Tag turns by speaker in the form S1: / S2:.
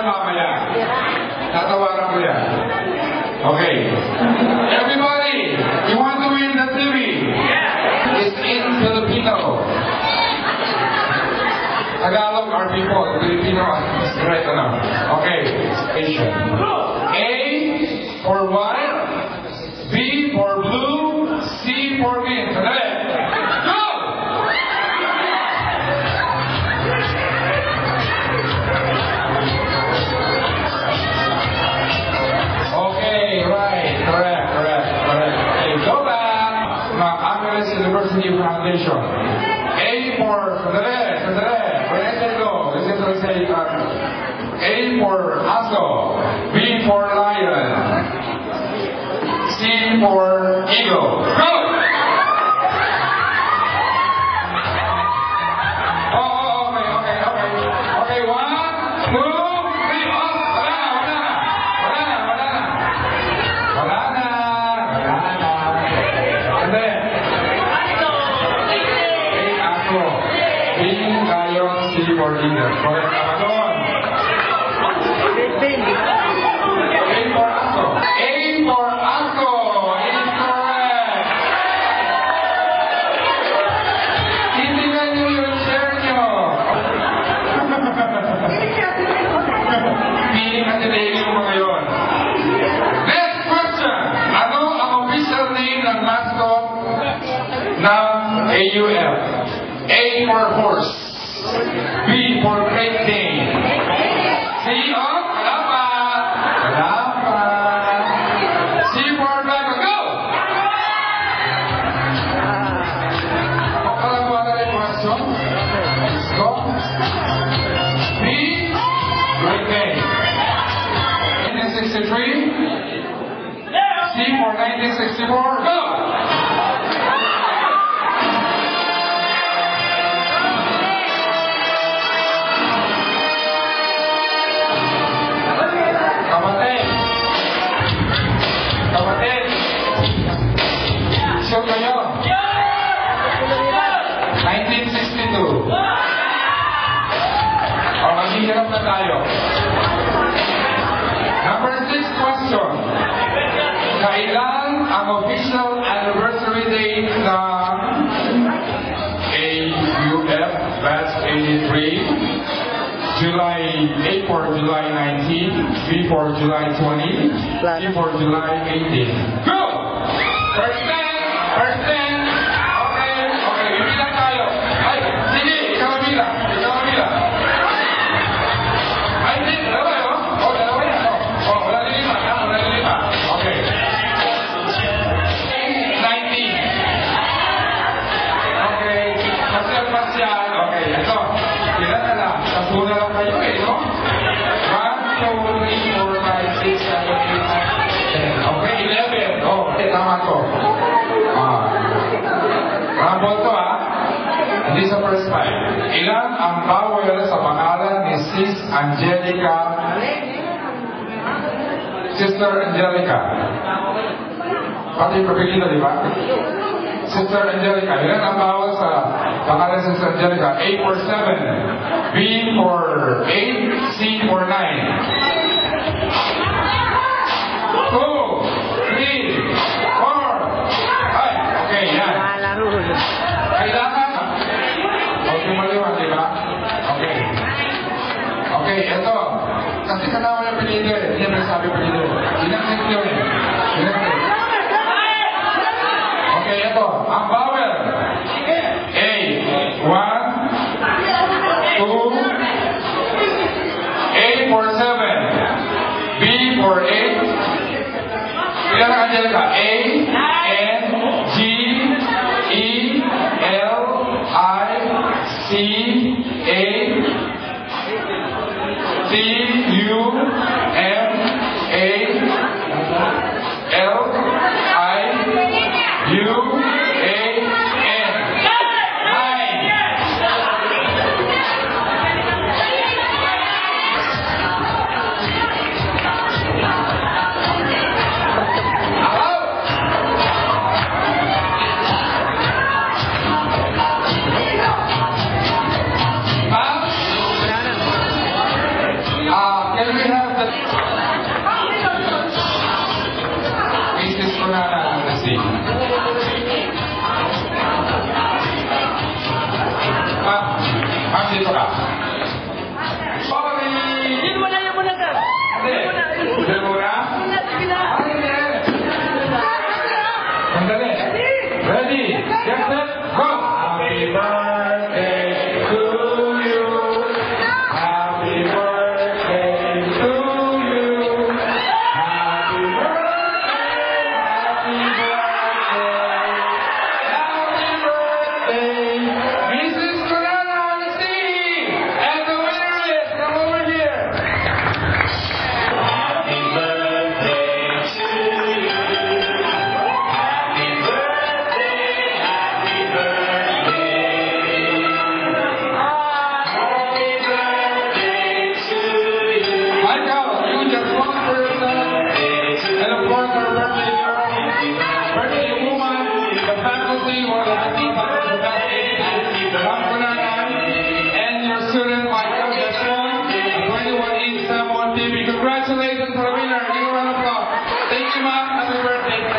S1: mamaya. Tatawaran ko yan. Okay. Everybody, you want to win the TV? It's in Filipino. Tagalog are people. Filipino is right enough. Okay. Asian. A for white. B for blue. C for green. Sandali. Go! Okay, right. Correct. Okay, go back. Angeles University Foundation. A for... Sandali. When I say go, listen to say... A for ASCO. B for lion. C for eagle. Go! Oh, okay. 1, 2, 3, off! Wala na. Hindi. ASCO. B, lion, C for eagle. Correct naman doon. A for ASCO. A for ASCO. Next question. Ano ang official name ng mascot ng AUF? A for horse. B for Great Dane. C wala pa. C for driver. Go! Alam mo na yung question? Go. B, Great Dane. 1963. C for 1964. Go! Kapatid. Sure kayo? 1962. O, maghihirap na tayo. Number 6 question. Kailan ang official anniversary date ng AUF Batch 83? July 8 for July 19, B for July 20, C for July 18. Go! First 10. Okay, bibilang tayo. Ay, sige, ikaw bilang. Ay, hindi, dalawa yun. Dalawa yan. Wala din lima. Okay. 19. Okay, pasyal. Okay, ito. Ilan na lang? Tatlo na lang kayo no? 1, 2, 3, 4, 5, 6, 7, 8, 9, 10. Okay, 11. Okay, tama to. Rumble to Hindi sa first 5. Ilan ang vowel sa pangalan ni Sis Angelica? Sister Angelica. Pati yung papilita, di ba? Sister Angelica. Ilan ang vowel sa pangalan ni Sister Angelica? A for 7. B for 8. C for 9. 2, 3, 4. Ay, okay, yan. Kailangan. Okay, maliwan, di ba? Okay, eto. Kasi kanawa yung pinito eh. Hindi naman sabi pinito. Sinakit yun eh. Okay, eto. Ang vowel. A. 1, 2. A for 7. B for 8. Ilan ang Angelica? A, N, G, E, L, I, C, A, T, U, M, A, L, I, U, A, N. 9. birthday